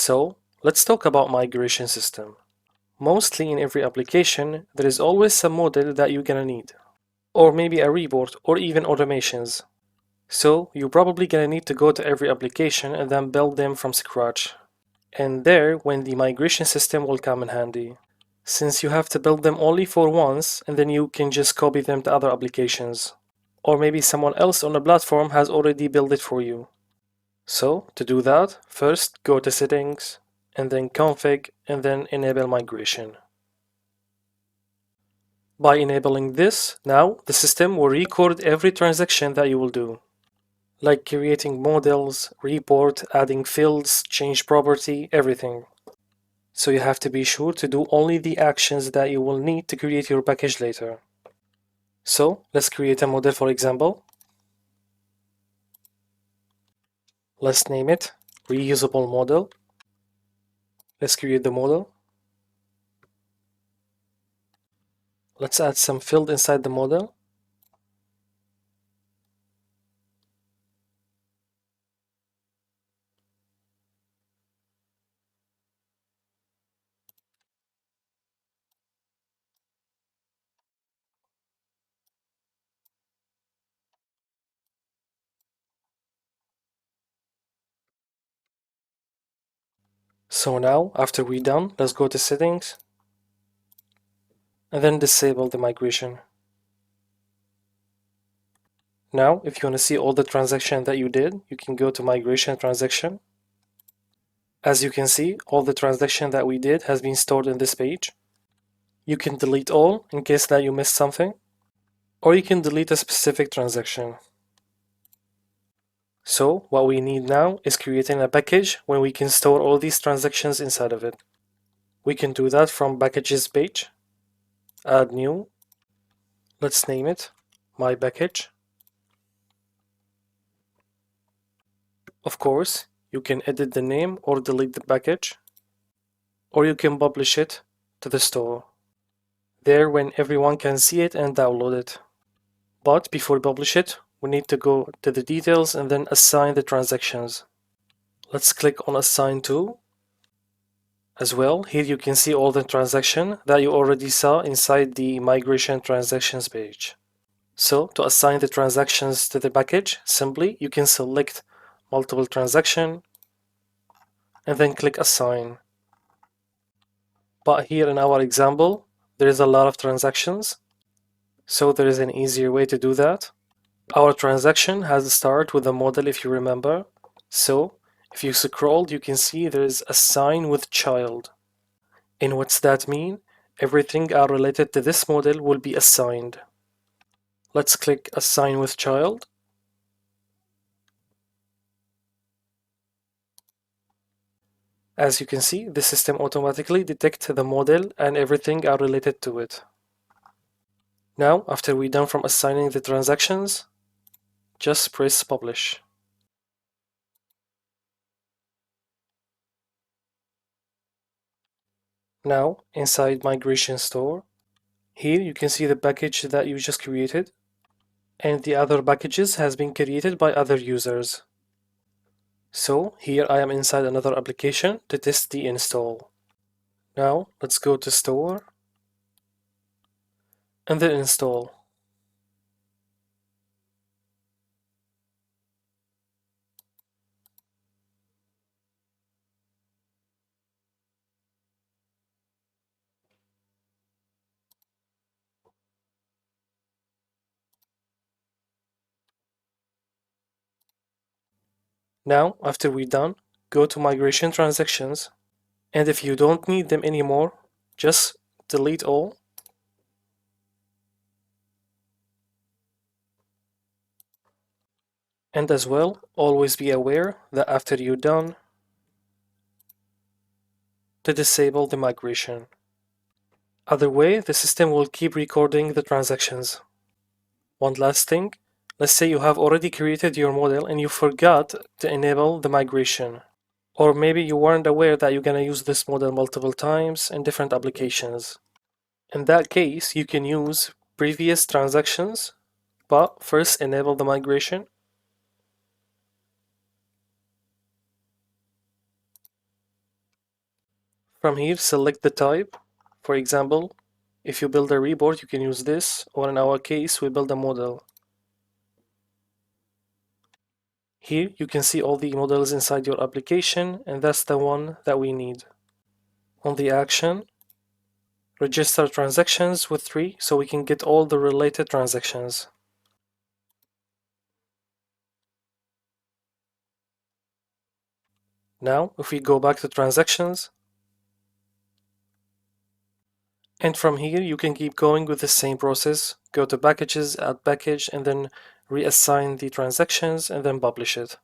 So, let's talk about migration system. Mostly in every application, there is always some model that you're gonna need. Or maybe a report or even automations. So, you're probably gonna need to go to every application and then build them from scratch. And there, when the migration system will come in handy. Since you have to build them only for once and then you can just copy them to other applications. Or maybe someone else on the platform has already built it for you. So, to do that, first go to Settings, and then Config, and then Enable Migration. By enabling this, now the system will record every transaction that you will do, like creating models, report, adding fields, change property, everything. So you have to be sure to do only the actions that you will need to create your package later. So, let's create a model for example. Let's name it Reusable Model. Let's create the model. Let's add some field inside the model. So now, after we're done, let's go to Settings and then disable the migration. Now, if you want to see all the transactions that you did, you can go to Migration Transaction. As you can see, all the transactions that we did has been stored in this page. You can delete all in case that you missed something, or you can delete a specific transaction. So, what we need now is creating a package where we can store all these transactions inside of it. We can do that from Packages page, Add New, let's name it My Package. Of course, you can edit the name or delete the package, or you can publish it to the store. There when everyone can see it and download it. But before we publish it, we need to go to the details and then assign the transactions. Let's click on Assign To. As well, here you can see all the transactions that you already saw inside the Migration Transactions page. So, to assign the transactions to the package, simply you can select multiple transaction and then click Assign. But here in our example, there is a lot of transactions, so there is an easier way to do that. Our transaction has a start with a model if you remember. So, if you scroll, you can see there is Assign with Child. And what's that mean? Everything related to this model will be assigned. Let's click Assign with Child. As you can see, the system automatically detects the model and everything related to it. Now, after we're done from assigning the transactions, just press Publish. Now, inside Migration Store, here you can see the package that you just created, and the other packages has been created by other users. So, here I am inside another application to test the install. Now, let's go to Store, and then Install. Now, after we're done, go to Migration Transactions, and if you don't need them anymore, just delete all. And as well, always be aware that after you're done, to disable the migration. Other way, the system will keep recording the transactions. One last thing, let's say you have already created your model and you forgot to enable the migration. Or maybe you weren't aware that you're gonna use this model multiple times in different applications. In that case, you can use previous transactions, but first enable the migration. From here, select the type. For example, if you build a report, you can use this, or in our case, we build a model. Here, you can see all the models inside your application, and that's the one that we need. On the action, register transactions with 3 so we can get all the related transactions. Now, if we go back to transactions, and from here you can keep going with the same process. Go to packages, add package, and then reassign the transactions and then publish it.